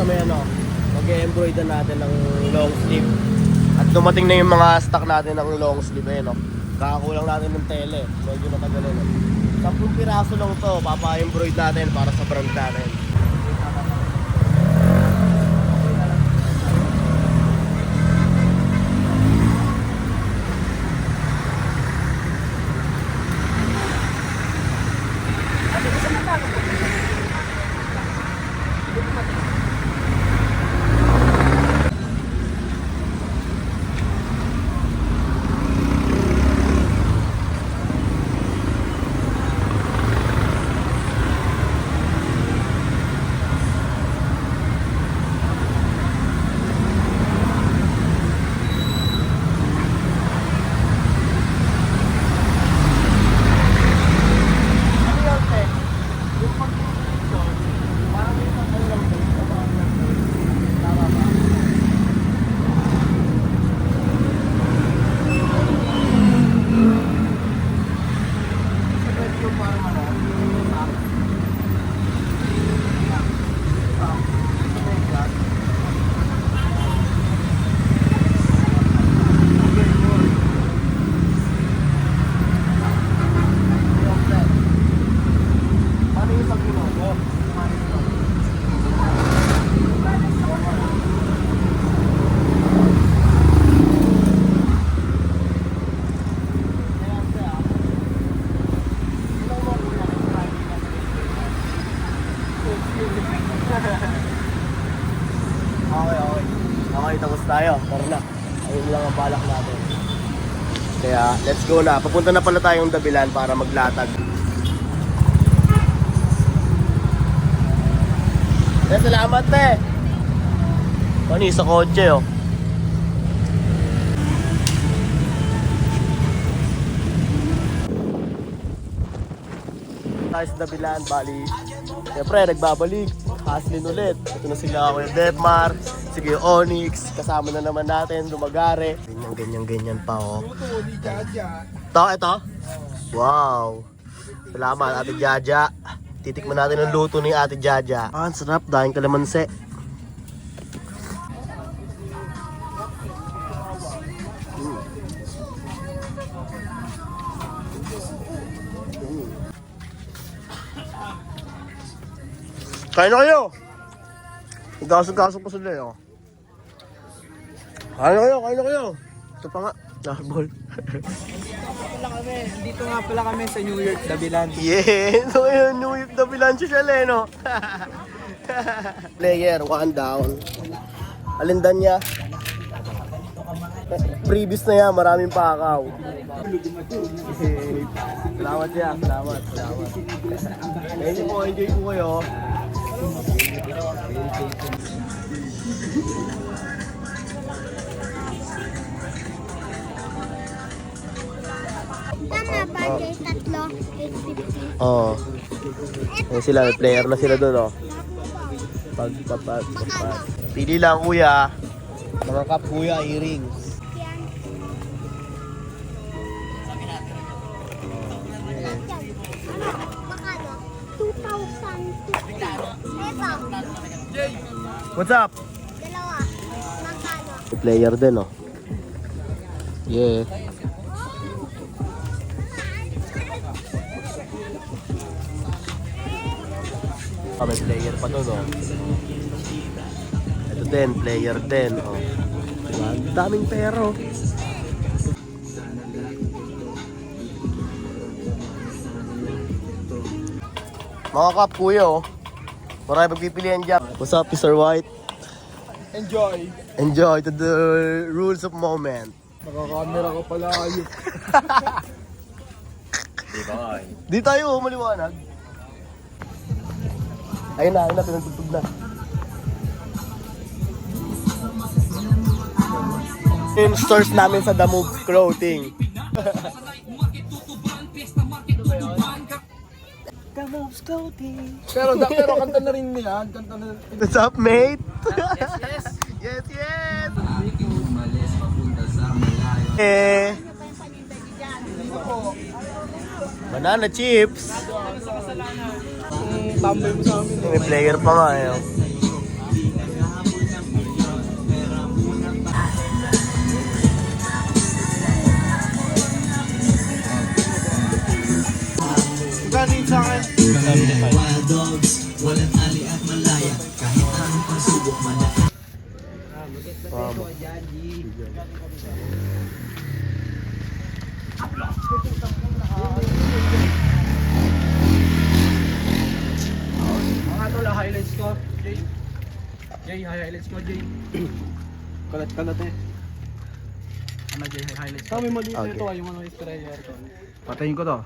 sa may ano, mag-embroider natin ng long sleeve. At dumating na yung mga stock natin ng long sleeve eh, no? Kakakulang natin ng tele, medyo natagalan eh. 10 piraso lang to, papa-embroid natin para sa brand natin. Okay, tapos tayo. Tara na. Ayun lang ang balak natin. Kaya, let's go na. Papunta na pala tayong Dabilan para maglatag. Salamat, te! Pani, sa kotse, oh. Tayo sa Dabilan, bali. Siyempre, nagbabalik. Haslin ulit. Ito na sila ako yung Depmar. Sige, Onyx. Kasama na naman natin. Lumagare. Ganyan pa, oh. Ito? Wow. Salamat, Ate Jaja. Titikman natin ang luto ni Ate Jaja. Ang sarap. Dahil kalamansi. Kain na kayo! Gasog-gasog pa sila eh, oh. Kain na kayo! Ito pa nga, narbol. Dito nga pala kami sa New York, Dabilan. Yeah! So yun, New York Dabilan siya eh, no? Player, 1 down. Alindan niya. Previous na yan, maraming pakaw. Salamat siya, salamat. Enjoy po kayo. Tama ba, Jay? Tatlo, 850. Oo. Ayun sila, may player na sila doon, oh. Pagpapat. Pili lang, kuya. Mga cup, kuya, earrings. Yan. Makano? 2,050. Ito. What's up? Dalawa. Makano? May player din, oh. Yeah. May player pa doon, oh. Ito din, player din, oh. Diba? Ang daming pero. Mga kap, kuya, oh. Marami pagpipilian dyan. What's up, Mr. White? Enjoy to the rules of moment. Nakakamera ka pala kayo. Di tayo, maliwanag. Ayun na, pinagtugtog na. Yung stores namin sa The Move Clothing. The Move Clothing. Pero kanta na rin nila. Kanta na rin. What's up, mate? Yes. Yes. Eh. Banana chips. Tambay mo sa amin. May player pa nga eh. Wow. Mga tol, highlights ko. Jay. Jay, highlights ko, Jay. Kalat-kalat eh. Ano, Jay, highlights ko. Kami maliit Okay. ito, yung ano, sprayer ko. Patayin ko to.